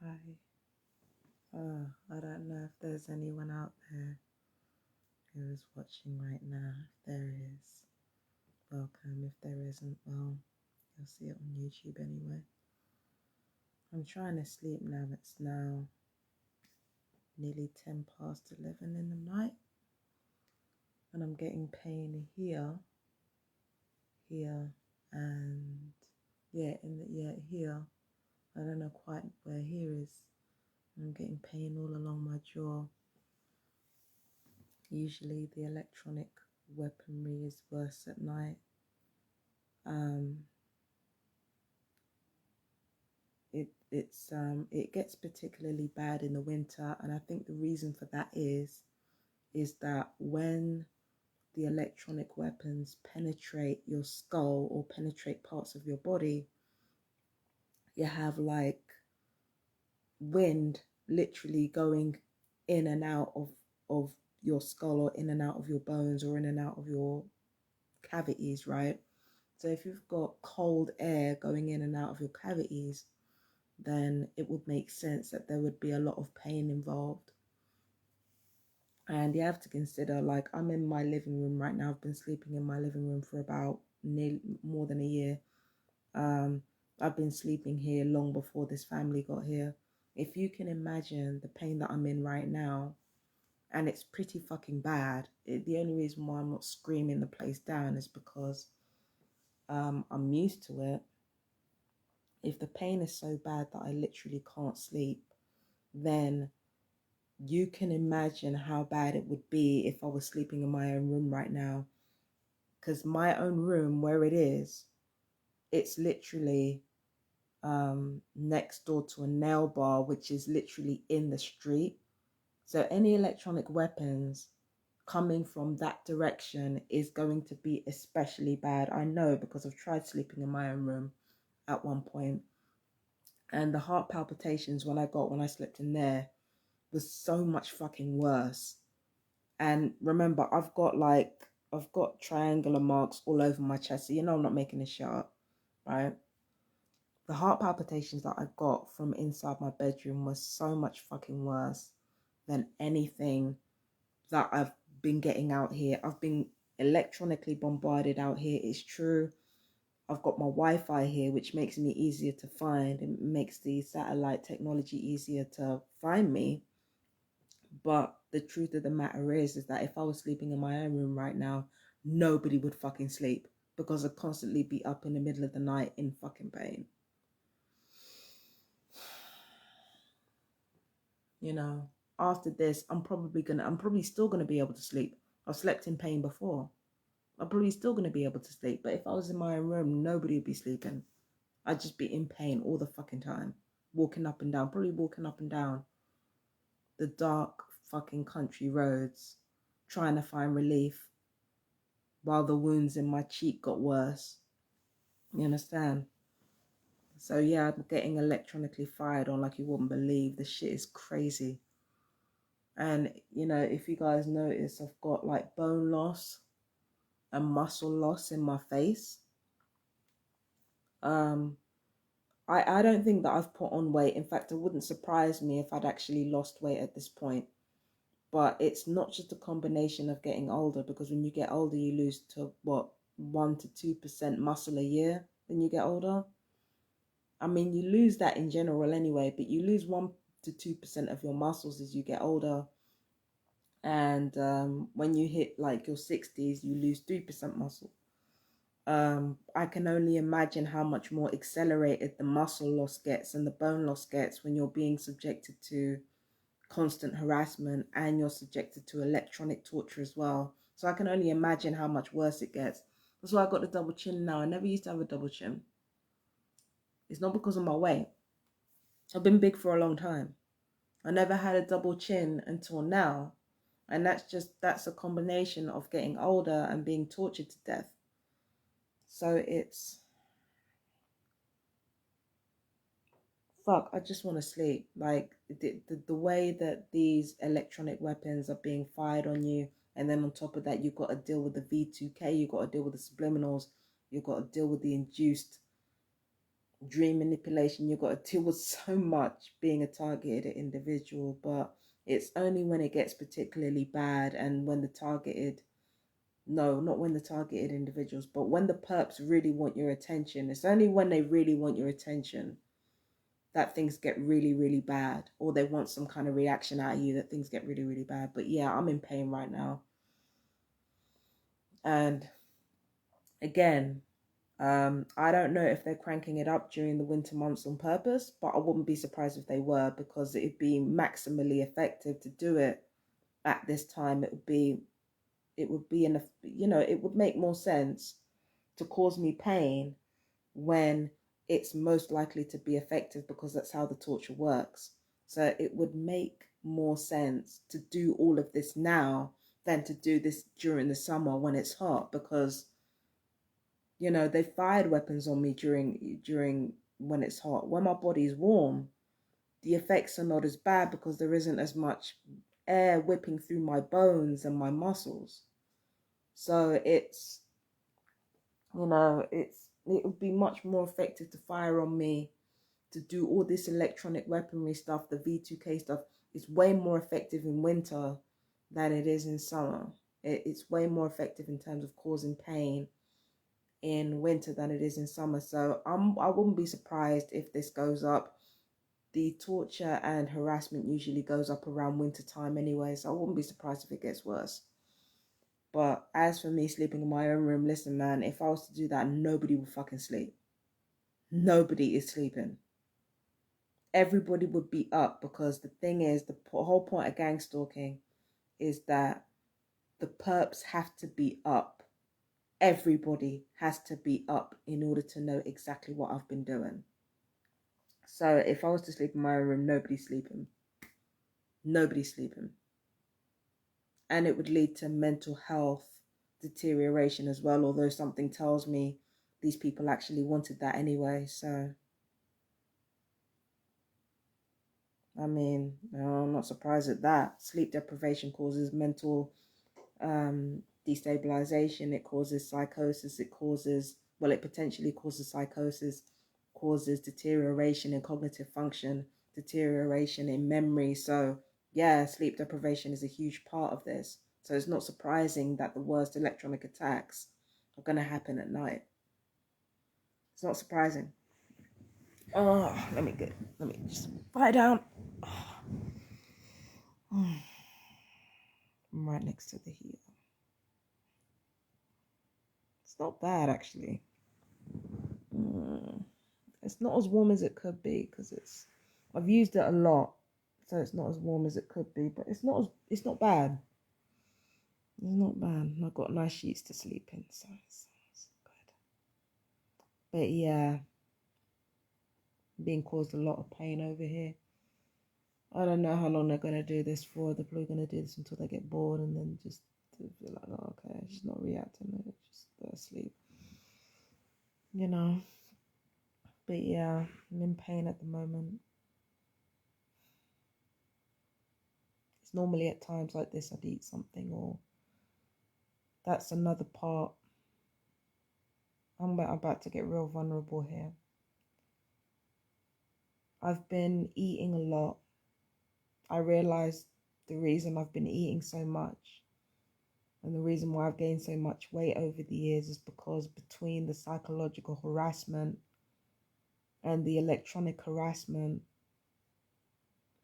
Hi. I don't know if there's anyone out there who is watching right now. If there is, welcome. If there isn't, well, you'll see it on YouTube anyway. I'm trying to sleep now. It's now nearly 10 past 11 in the night. And I'm getting pain here, and here. I don't know quite where here is. I'm getting pain all along my jaw. Usually the electronic weaponry is worse at night. It gets particularly bad in the winter, and I think the reason for that is that when the electronic weapons penetrate your skull or penetrate parts of your body, you have like wind literally going in and out of your skull, or in and out of your bones, or in and out of your cavities, right? So if you've got cold air going in and out of your cavities, then it would make sense that there would be a lot of pain involved. And you have to consider, like, I'm in my living room right now. I've been sleeping in my living room for about more than a year. I've been sleeping here long before this family got here. If you can imagine the pain that I'm in right now, and it's pretty fucking bad. The only reason why I'm not screaming the place down is because I'm used to it. If the pain is so bad that I literally can't sleep, then you can imagine how bad it would be if I was sleeping in my own room right now. Because my own room, where it is, it's literally next door to a nail bar, which is literally in the street. So any electronic weapons coming from that direction is going to be especially bad. I know, because I've tried sleeping in my own room at one point, and the heart palpitations when I slept in there was so much fucking worse. And remember, I've got triangular marks all over my chest, so you know I'm not making this shit up, right? The heart palpitations that I got from inside my bedroom was so much fucking worse than anything that I've been getting out here. I've been electronically bombarded out here, it's true. I've got my Wi-Fi here, which makes me easier to find. It makes the satellite technology easier to find me. But the truth of the matter is that if I was sleeping in my own room right now, nobody would fucking sleep, because I'd constantly be up in the middle of the night in fucking pain. You know, after this, I'm probably still gonna be able to sleep. I've slept in pain before. I'm probably still gonna be able to sleep. But if I was in my own room, nobody would be sleeping. I'd just be in pain all the fucking time. Walking up and down, probably walking up and down the dark fucking country roads, trying to find relief while the wounds in my cheek got worse. You understand? So yeah, I'm getting electronically fired on like you wouldn't believe. The shit is crazy. And you know, if you guys notice, I've got like bone loss and muscle loss in my face. I don't think that I've put on weight. In fact, it wouldn't surprise me if I'd actually lost weight at this point. But it's not just a combination of getting older, because when you get older, you lose to 1 to 2% muscle a year when you get older. I mean, you lose that in general anyway, but you lose 1 to 2% of your muscles as you get older. And when you hit like your 60s, you lose 3% muscle. I can only imagine how much more accelerated the muscle loss gets and the bone loss gets when you're being subjected to constant harassment and you're subjected to electronic torture as well. So I can only imagine how much worse it gets. That's why I got the double chin now. I never used to have a double chin. It's not because of my weight. I've been big for a long time. I never had a double chin until now. And that's a combination of getting older and being tortured to death. So it's, fuck, I just want to sleep. Like the way that these electronic weapons are being fired on you, and then on top of that, you've got to deal with the V2K, you've got to deal with the subliminals, you've got to deal with the induced dream manipulation. You've got to deal with so much being a targeted individual, but it's only when it gets particularly bad and when the targeted, no, not when the targeted individuals, but when the perps really want your attention. It's only when they really want your attention that things get really, really bad, or they want some kind of reaction out of you that things get really, really bad. But yeah, I'm in pain right now. And again, I don't know if they're cranking it up during the winter months on purpose, but I wouldn't be surprised if they were, because it'd be maximally effective to do it at this time. It would be enough, it would make more sense to cause me pain when it's most likely to be effective, because that's how the torture works. So it would make more sense to do all of this now than to do this during the summer when it's hot, because they fired weapons on me during when it's hot. When my body's warm, the effects are not as bad because there isn't as much air whipping through my bones and my muscles. So it would be much more effective to fire on me, to do all this electronic weaponry stuff, the V2K stuff. It's way more effective in winter than it is in summer. It's way more effective in terms of causing pain in winter than it is in summer. So I wouldn't be surprised if this goes up. The torture and harassment usually goes up around winter time anyway, so I wouldn't be surprised if it gets worse. But as for me sleeping in my own room, listen, man, if I was to do that, nobody would fucking sleep. Nobody is sleeping. Everybody would be up, because the thing is, the whole point of gang stalking is that the perps have to be up. Everybody has to be up in order to know exactly what I've been doing. So if I was to sleep in my own room, nobody's sleeping. Nobody's sleeping. And it would lead to mental health deterioration as well, although something tells me these people actually wanted that anyway. So, I mean, I'm not surprised at that. Sleep deprivation causes mental destabilization. It causes psychosis. It potentially causes psychosis, causes deterioration in cognitive function, deterioration in memory. So yeah, sleep deprivation is a huge part of this. So it's not surprising that the worst electronic attacks are going to happen at night. It's not surprising. Oh, let me just lie down. I'm right next to the heater. It's not bad, actually. It's not as warm as it could be, because I've used it a lot, so it's not as warm as it could be. But it's not bad. It's not bad. I've got nice sheets to sleep in, so it's good. But yeah, being caused a lot of pain over here. I don't know how long they're gonna do this for. They're probably gonna do this until they get bored, and then just be like, oh, okay, she's not reacting. Just go to sleep. But yeah, I'm in pain at the moment. It's normally at times like this I'd eat something, or that's another part. I'm about to get real vulnerable here. I've been eating a lot. I realized the reason I've been eating so much and the reason why I've gained so much weight over the years is because between the psychological harassment and the electronic harassment,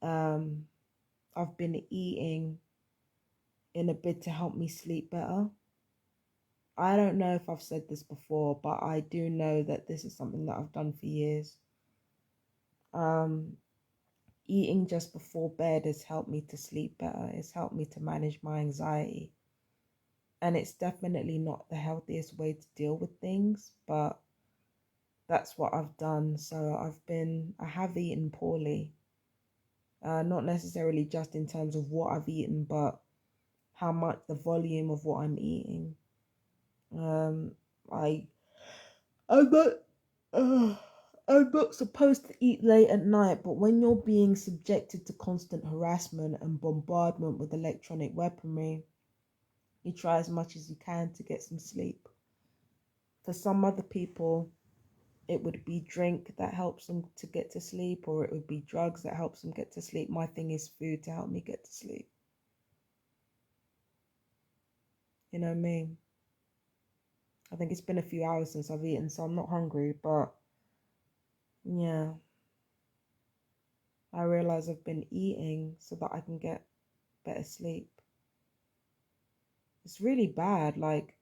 I've been eating in a bid to help me sleep better. I don't know if I've said this before, but I do know that this is something that I've done for years. Eating just before bed has helped me to sleep better. It's helped me to manage my anxiety. And it's definitely not the healthiest way to deal with things, but that's what I've done. So I have eaten poorly. Not necessarily just in terms of what I've eaten, but how much, the volume of what I'm eating. I I'm not, I'm not supposed to eat late at night, but when you're being subjected to constant harassment and bombardment with electronic weaponry, you try as much as you can to get some sleep. For some other people, it would be drink that helps them to get to sleep, or it would be drugs that helps them get to sleep. My thing is food to help me get to sleep. You know what I mean? I think it's been a few hours since I've eaten, so I'm not hungry, but yeah, I realize I've been eating so that I can get better sleep. It's really bad, like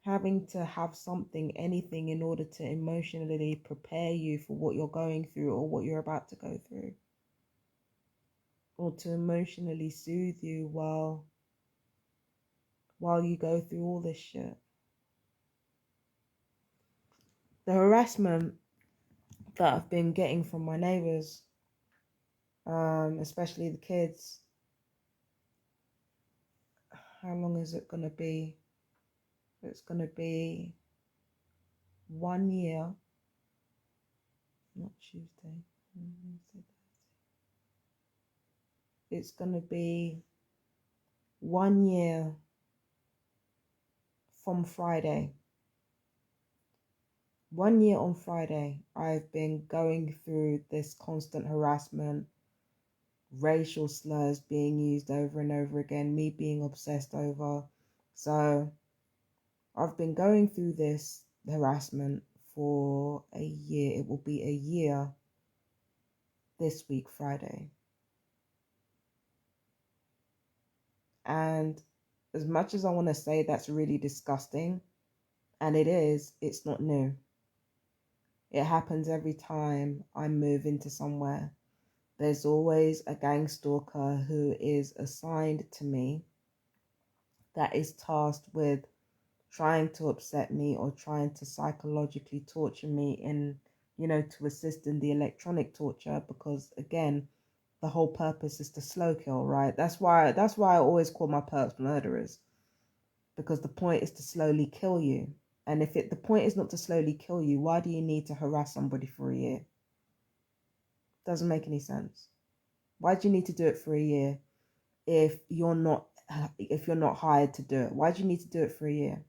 having to have something, anything, in order to emotionally prepare you for what you're going through or what you're about to go through, or to emotionally soothe you while you go through all this shit. The harassment that I've been getting from my neighbors, especially the kids, how long is it gonna be? It's gonna be 1 year, not Tuesday. It's gonna be 1 year from Friday. 1 year on Friday, I've been going through this constant harassment, racial slurs being used over and over again, me being obsessed over. So I've been going through this harassment for a year. It will be a year this week, Friday. And as much as I want to say that's really disgusting, and it is, it's not new. It happens every time I move into somewhere. There's always a gang stalker who is assigned to me that is tasked with trying to upset me or trying to psychologically torture me to assist in the electronic torture, because again, the whole purpose is to slow kill, right? That's why I always call my perps murderers, because the point is to slowly kill you. And if the point is not to slowly kill you, why do you need to harass somebody for a year? Doesn't make any sense. Why do you need to do it for a year if you're not hired to do it? Why do you need to do it for a year?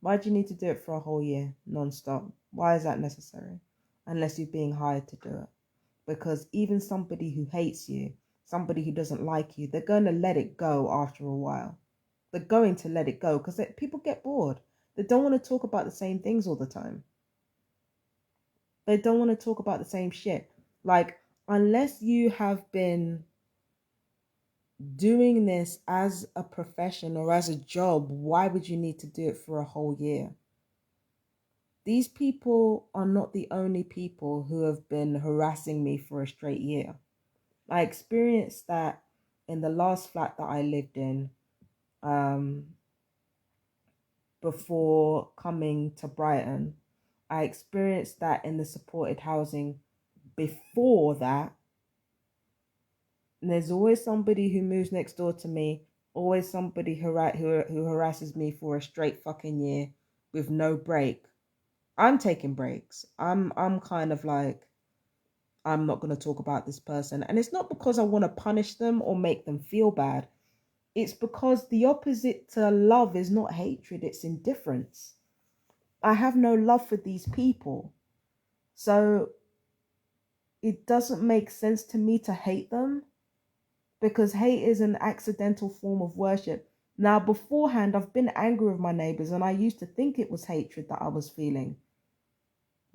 Why do you need to do it for a whole year non-stop? Why is that necessary? Unless you're being hired to do it. Because even somebody who hates you, somebody who doesn't like you, they're going to let it go after a while. They're going to let it go because people get bored. They don't want to talk about the same things all the time. They don't want to talk about the same shit. Like, unless you have been doing this as a profession or as a job, why would you need to do it for a whole year? These people are not the only people who have been harassing me for a straight year. I experienced that in the last flat that I lived in, before coming to Brighton. I experienced that in the supported housing before that. And there's always somebody who moves next door to me, always somebody who harasses me for a straight fucking year with no break. I'm taking breaks. I'm kind of like, I'm not going to talk about this person. And it's not because I want to punish them or make them feel bad. It's because the opposite to love is not hatred, it's indifference. I have no love for these people. So it doesn't make sense to me to hate them, because hate is an accidental form of worship. Now, beforehand, I've been angry with my neighbors and I used to think it was hatred that I was feeling.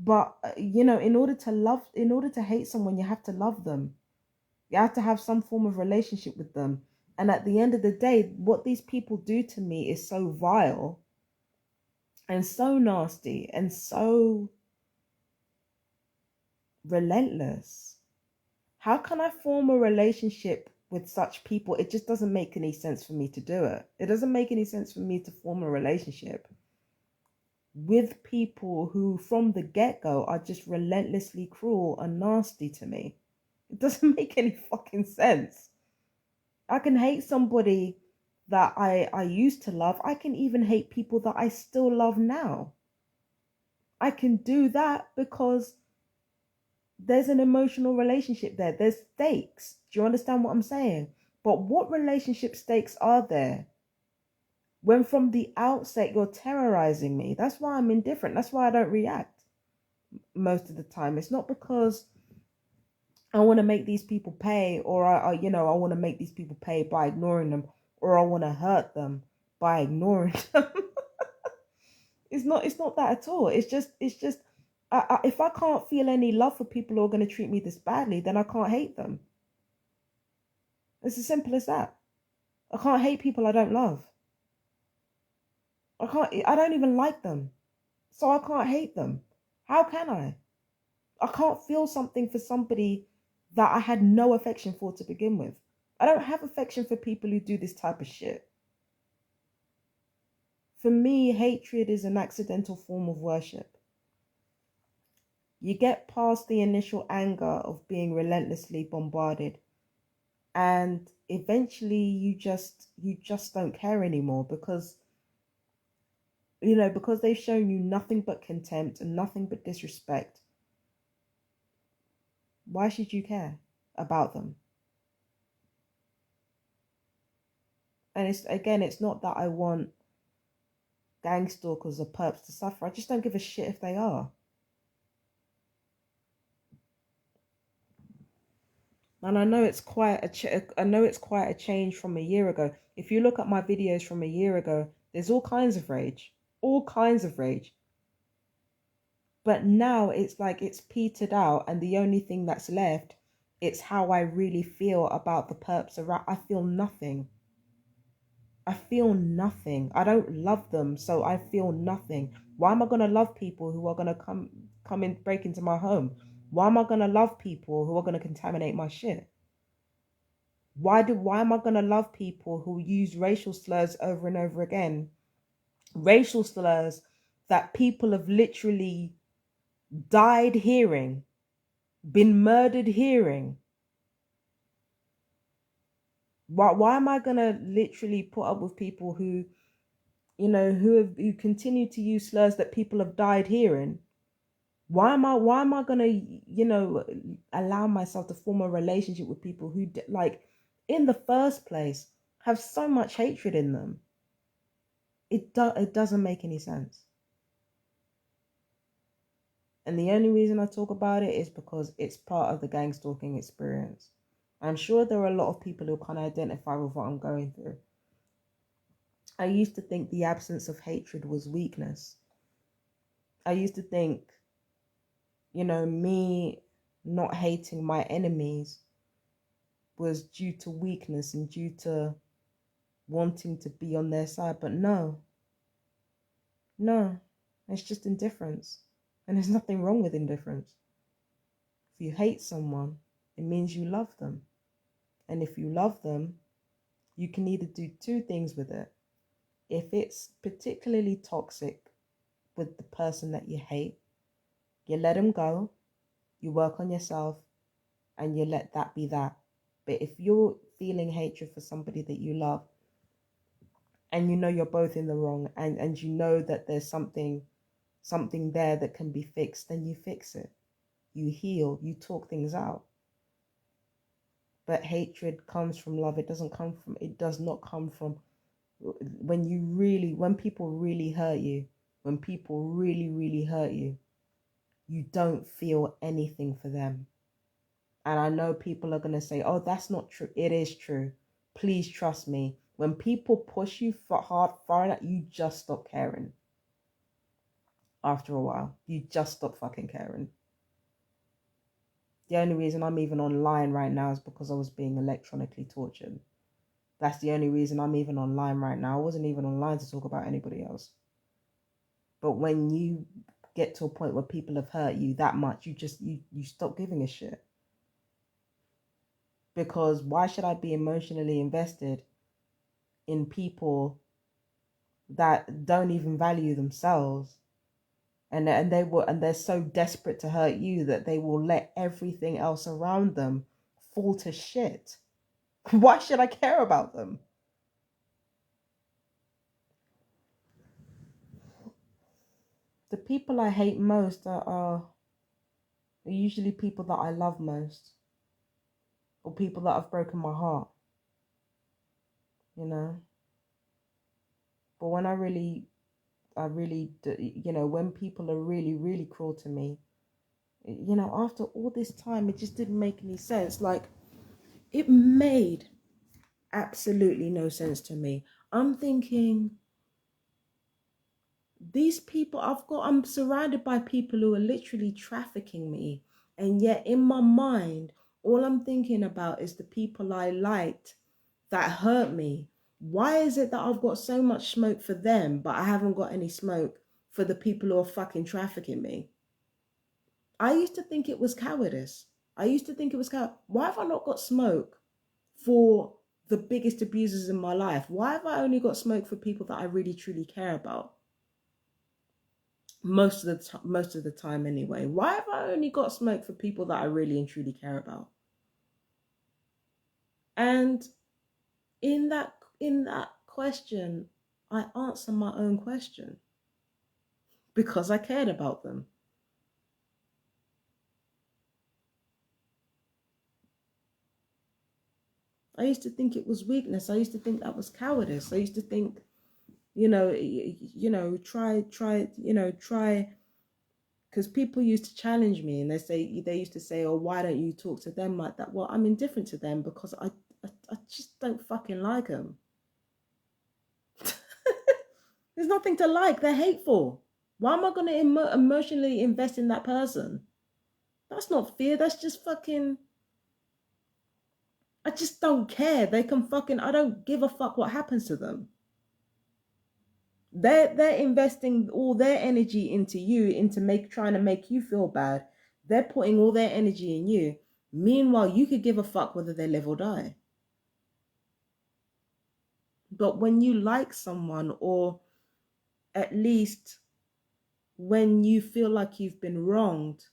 But, in order to hate someone, you have to love them. You have to have some form of relationship with them. And at the end of the day, what these people do to me is so vile and so nasty and so relentless. How can I form a relationship with such people? It just doesn't make any sense for me to do it. It doesn't make any sense for me to form a relationship with people who from the get-go are just relentlessly cruel and nasty to me. It doesn't make any fucking sense. I can hate somebody that I used to love. I can even hate people that I still love now. I can do that because there's an emotional relationship there. There's stakes. Do you understand what I'm saying? But what relationship stakes are there When from the outset you're terrorizing me. That's why I'm indifferent. That's why I don't react most of the time. It's not because I want to make these people pay, or I want to make these people pay by ignoring them, or I want to hurt them by ignoring them. It's not that at all. It's just if I can't feel any love for people who are going to treat me this badly, then I can't hate them. It's as simple as that. I can't hate people I don't love. I don't even like them. So I can't hate them. How can I? I can't feel something for somebody that I had no affection for to begin with. I don't have affection for people who do this type of shit. For me, hatred is an accidental form of worship. You get past the initial anger of being relentlessly bombarded, and eventually you just don't care anymore, because because they've shown you nothing but contempt and nothing but disrespect. Why should you care about them? And it's not that I want gang stalkers or perps to suffer. I just don't give a shit if they are. And I know it's quite a change from a year ago. If you look at my videos from a year ago, there's all kinds of rage, all kinds of rage. But now it's like it's petered out, and the only thing that's left, it's how I really feel about the perps around. I feel nothing. I feel nothing. I don't love them, so I feel nothing. Why am I gonna love people who are gonna come in, break into my home? Why am I gonna love people who are gonna contaminate my shit? Why am I gonna love people who use racial slurs over and over again? Racial slurs that people have literally died hearing, been murdered hearing. Why am I gonna literally put up with people who who continue to use slurs that people have died hearing? Why am I gonna allow myself to form a relationship with people who like in the first place have so much hatred in them? It doesn't make any sense. And the only reason I talk about it is because it's part of the gang stalking experience. I'm sure there are a lot of people who can identify with what I'm going through. I used to think the absence of hatred was weakness. I used to think, me not hating my enemies was due to weakness and due to wanting to be on their side. But no, it's just indifference. And there's nothing wrong with indifference. If you hate someone, it means you love them. And if you love them, you can either do two things with it. If it's particularly toxic with the person that you hate, you let them go, you work on yourself, and you let that be that. But if you're feeling hatred for somebody that you love, and you're both in the wrong, and you know that there's something there that can be fixed, then you fix it. You heal, you talk things out. But hatred comes from love. It does not come from when people really hurt you, when people really, really hurt you, you don't feel anything for them. And I know people are going to say, oh, that's not true. It is true. Please trust me. When people push you far enough, you just stop caring. After a while, you just stop fucking caring. The only reason I'm even online right now is because I was being electronically tortured. That's the only reason I'm even online right now. I wasn't even online to talk about anybody else. But when you get to a point where people have hurt you that much, you stop giving a shit. Because why should I be emotionally invested in people that don't even value themselves, and they're so desperate to hurt you that they will let everything else around them fall to shit? Why should I care about them? The people I hate most are usually people that I love most, or people that have broken my heart. But when when people are really, really cruel to me, after all this time, it just didn't make any sense. Like, it made absolutely no sense to me. I'm thinking, these people I'm surrounded by people who are literally trafficking me, and yet in my mind all I'm thinking about is the people I liked that hurt me. Why is it that I've got so much smoke for them but I haven't got any smoke for the people who are fucking trafficking me? I used to think it was cowardice. Why have I not got smoke for the biggest abusers in my life? Why have I only got smoke for people that I really truly care about? Most of the time anyway. Why have I only got smoke for people that I really and truly care about? And in that question, I answer my own question because I cared about them. I used to think it was weakness. I used to think that was cowardice. I used to think, try, because people used to challenge me and they used to say, oh, why don't you talk to them like that? Well, I'm indifferent to them because I just don't fucking like them. There's nothing to like. They're hateful. Why am I going to emotionally invest in that person? That's not fear. That's just fucking. I just don't care. They can fucking. I don't give a fuck what happens to them. They're investing all their energy into you, into trying to make you feel bad. They're putting all their energy in you. Meanwhile, you could give a fuck whether they live or die. But when you like someone, or at least when you feel like you've been wronged,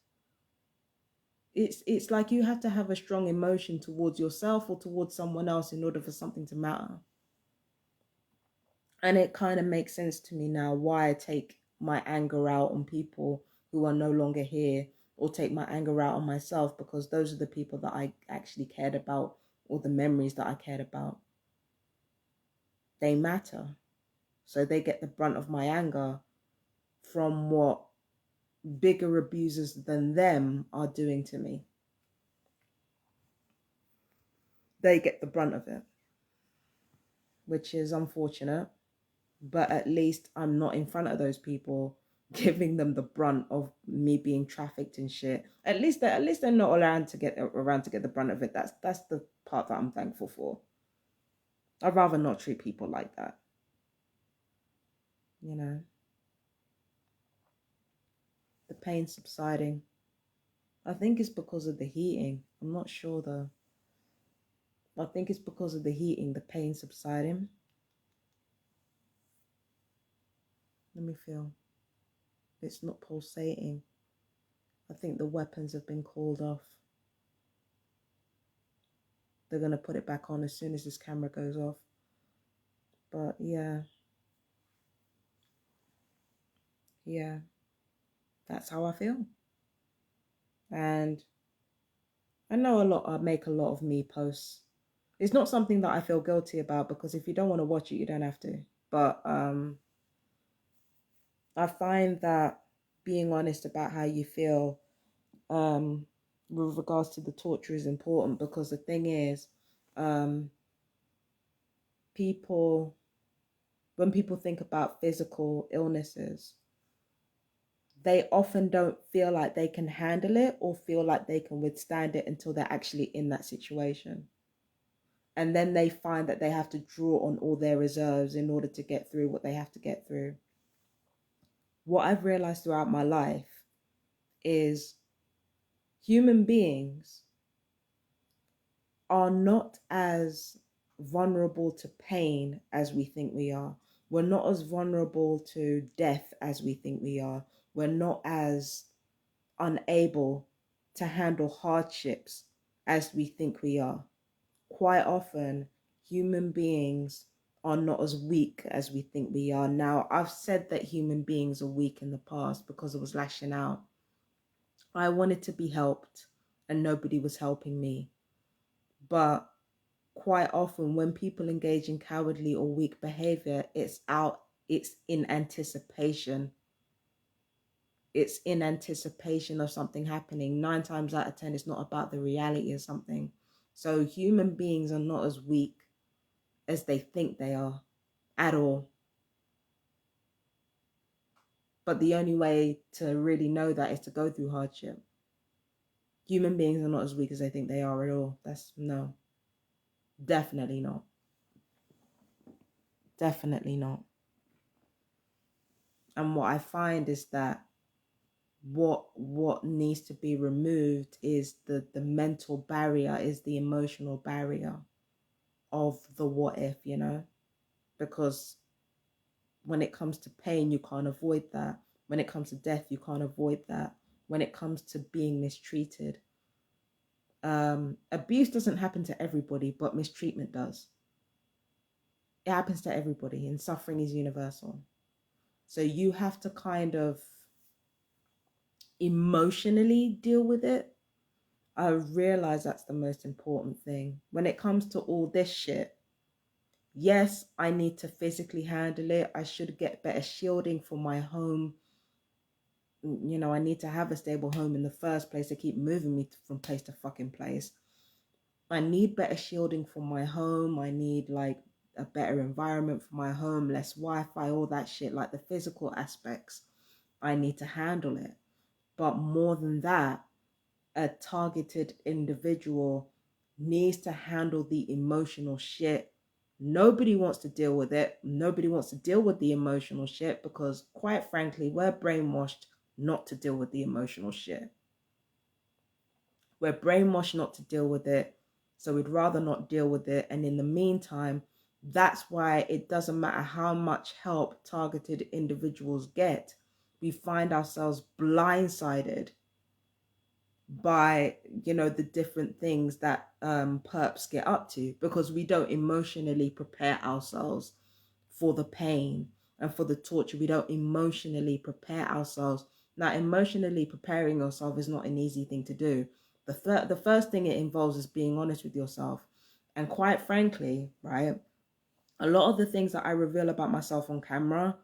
it's like you have to have a strong emotion towards yourself or towards someone else in order for something to matter. And it kind of makes sense to me now why I take my anger out on people who are no longer here, or take my anger out on myself, because those are the people that I actually cared about, or the memories that I cared about. They matter. So they get the brunt of my anger from what bigger abusers than them are doing to me. They get the brunt of it, which is unfortunate. But at least I'm not in front of those people giving them the brunt of me being trafficked and shit. At least they're not around to get the brunt of it. That's the part that I'm thankful for. I'd rather not treat people like that. The pain subsiding. I think it's because of the heating. I'm not sure though. I think it's because of the heating, the pain subsiding. Let me feel. It's not pulsating. I think the weapons have been called off. They're going to put it back on as soon as this camera goes off. But yeah, that's how I feel. And I know I make a lot of me posts. It's not something that I feel guilty about, because if you don't want to watch it, you don't have to. But I find that being honest about how you feel with regards to the torture is important, because the thing is, when people think about physical illnesses, they often don't feel like they can handle it or feel like they can withstand it until they're actually in that situation. And then they find that they have to draw on all their reserves in order to get through what they have to get through. What I've realized throughout my life is human beings are not as vulnerable to pain as we think we are. We're not as vulnerable to death as we think we are. We're not as unable to handle hardships as we think we are. Quite often, human beings are not as weak as we think we are. Now, I've said that human beings are weak in the past because I was lashing out. I wanted to be helped and nobody was helping me. But quite often when people engage in cowardly or weak behavior, it's out It's in anticipation. It's in anticipation of something happening. 9 times out of 10, it's not about the reality of something. So human beings are not as weak as they think they are at all. But the only way to really know that is to go through hardship. Human beings are not as weak as they think they are at all. That's no, definitely not. Definitely not. And what I find is that what needs to be removed is the mental barrier, is the emotional barrier of the what if, you know, because when it comes to pain, you can't avoid that. When it comes to death, you can't avoid that. When it comes to being mistreated, abuse doesn't happen to everybody, but mistreatment does. It happens to everybody, and suffering is universal. So you have to kind of emotionally deal with it. I realize that's the most important thing. When it comes to all this shit, yes, I need to physically handle it. I should get better shielding for my home. You know, I need to have a stable home in the first place. They keep moving me from place to fucking place. I need better shielding for my home. I need like a better environment for my home, less Wi-Fi, all that shit, like the physical aspects. I need to handle it. But more than that, a targeted individual needs to handle the emotional shit. Nobody wants to deal with it. Nobody wants to deal with the emotional shit because, quite frankly, we're brainwashed not to deal with the emotional shit. We're brainwashed not to deal with it. So we'd rather not deal with it. And in the meantime, that's why it doesn't matter how much help targeted individuals get. We find ourselves blindsided by, you know, the different things that perps get up to, because we don't emotionally prepare ourselves for the pain and for the torture. We don't emotionally prepare ourselves. Now, emotionally preparing yourself is not an easy thing to do. The first thing it involves is being honest with yourself. And quite frankly, right, a lot of the things that I reveal about myself on camera,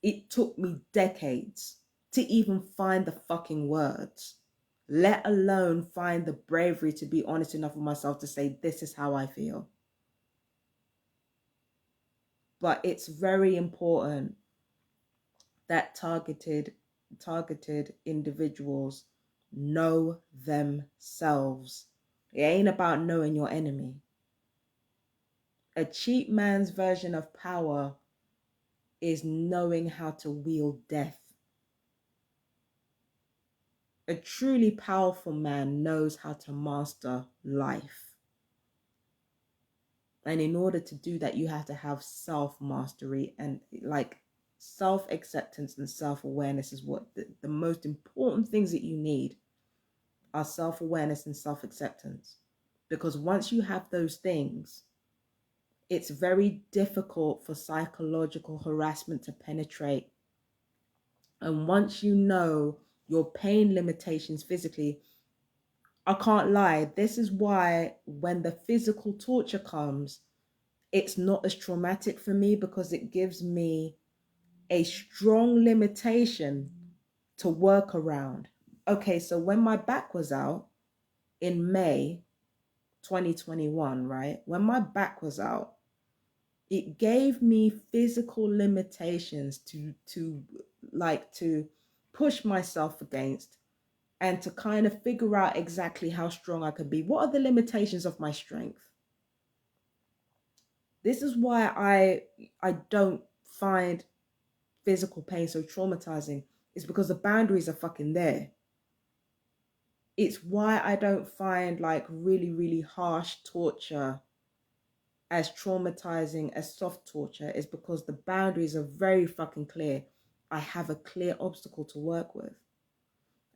it took me decades to even find the fucking words, let alone find the bravery to be honest enough with myself to say, this is how I feel. But it's very important that targeted individuals know themselves. It ain't about knowing your enemy. A cheap man's version of power is knowing how to wield death. A truly powerful man knows how to master life. And in order to do that, you have to have self-mastery, and like self-acceptance and self-awareness is what the most important things that you need are self-awareness and self-acceptance. Because once you have those things, it's very difficult for psychological harassment to penetrate. And once you know your pain limitations physically, I can't lie, this is why when the physical torture comes, it's not as traumatic for me, because it gives me a strong limitation to work around. Okay, so when my back was out in May 2021, right? When my back was out, it gave me physical limitations to push myself against, and to kind of figure out exactly how strong I could be. What are the limitations of my strength? This is why I don't find physical pain so traumatizing. It's because the boundaries are fucking there. It's why I don't find like really, really harsh torture as traumatizing as soft torture, is because the boundaries are very fucking clear. I have a clear obstacle to work with.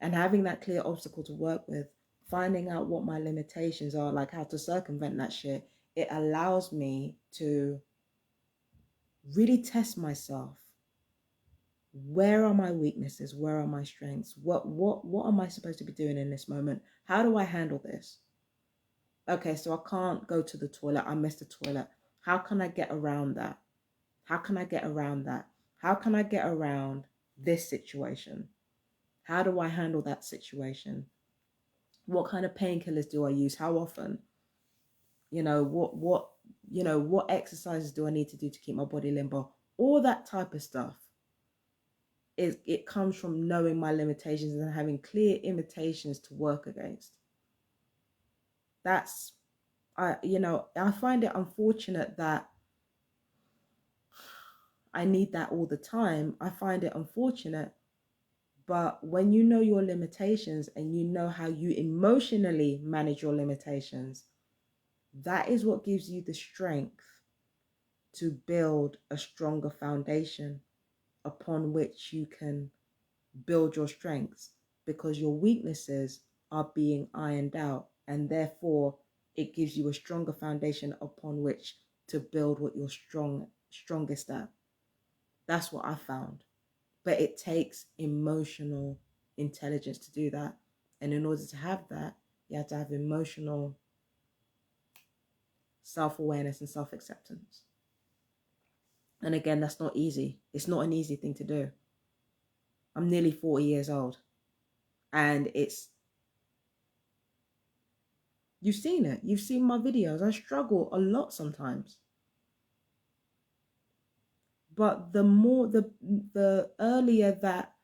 And having that clear obstacle to work with, finding out what my limitations are, like how to circumvent that shit, it allows me to really test myself. Where are my weaknesses? Where are my strengths? What am I supposed to be doing in this moment? How do I handle this? Okay, so I can't go to the toilet. I missed the toilet. How can I get around that? How can I get around that? How can I get around this situation? How do I handle that situation? What kind of painkillers do I use? How often? What exercises do I need to do to keep my body limber? All that type of stuff. It comes from knowing my limitations and having clear limitations to work against. I find it unfortunate that I need that all the time. I find it unfortunate, but when you know your limitations and you know how you emotionally manage your limitations, that is what gives you the strength to build a stronger foundation upon which you can build your strengths, because your weaknesses are being ironed out, and therefore it gives you a stronger foundation upon which to build what you're strongest at. That's what I found. But it takes emotional intelligence to do that. And in order to have that, you have to have emotional self-awareness and self-acceptance. And again, that's not easy. It's not an easy thing to do. I'm nearly 40 years old. And you've seen it. You've seen my videos. I struggle a lot sometimes. But the earlier that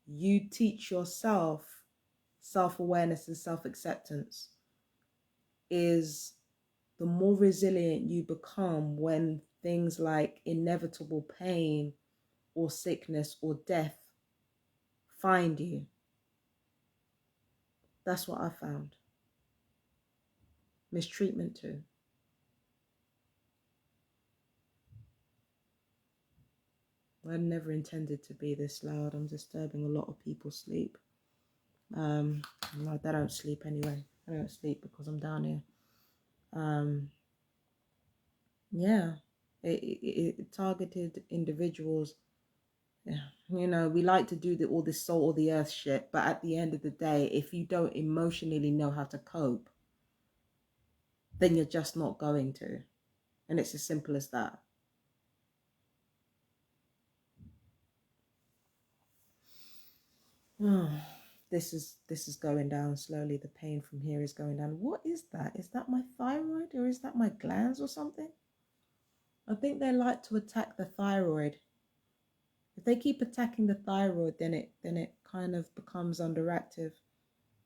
you teach yourself self-awareness and self-acceptance, is the more resilient you become when things like inevitable pain or sickness or death find you. That's what I found. Mistreatment too. I never intended to be this loud. I'm disturbing a lot of people's sleep. No, they don't sleep anyway. I don't sleep because I'm down here. Yeah, it targeted individuals. Yeah. We like to do all this salt of the earth shit, but at the end of the day, if you don't emotionally know how to cope, then you're just not going to. And it's as simple as that. Oh, this is going down slowly. The pain from here is going down. What is that? Is that my thyroid or is that my glands or something? I think they like to attack the thyroid. If they keep attacking the thyroid, then it kind of becomes underactive.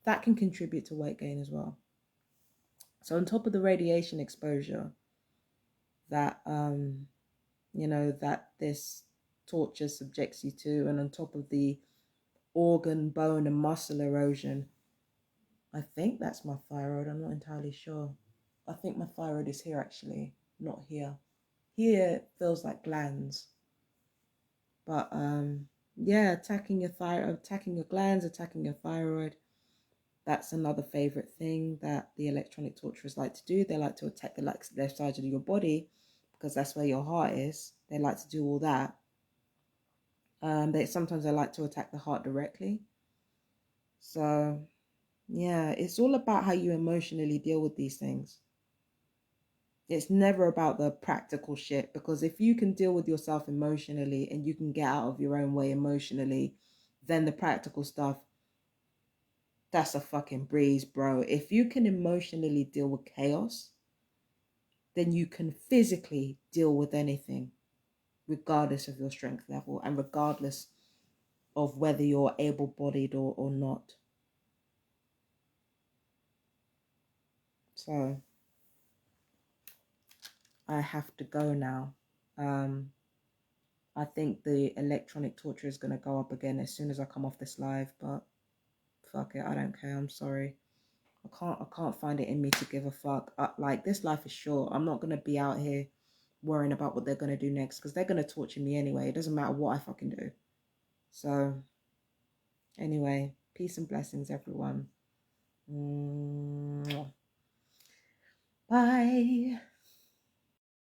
That can contribute to weight gain as well. So on top of the radiation exposure that that this torture subjects you to, and on top of the organ, bone, and muscle erosion, I think that's my thyroid. I'm not entirely sure. I think my thyroid is here actually, not here. Here feels like glands. But yeah, attacking your thyroid, attacking your glands, attacking your thyroid. That's another favorite thing that the electronic torturers like to do. They like to attack the left side of your body because that's where your heart is. They like to do all that. Sometimes they like to attack the heart directly. So yeah, it's all about how you emotionally deal with these things. It's never about the practical shit, because if you can deal with yourself emotionally and you can get out of your own way emotionally, then the practical stuff, that's a fucking breeze, bro. If you can emotionally deal with chaos, then you can physically deal with anything, regardless of your strength level and regardless of whether you're able-bodied or not. So I have to go now. I think the electronic torture is going to go up again as soon as I come off this live, but fuck it, I don't care. I'm sorry. I can't find it in me to give a fuck. Like, this life is short. I'm not going to be out here worrying about what they're going to do next, because they're going to torture me anyway. It doesn't matter what I fucking do. So anyway, peace and blessings, everyone. Bye.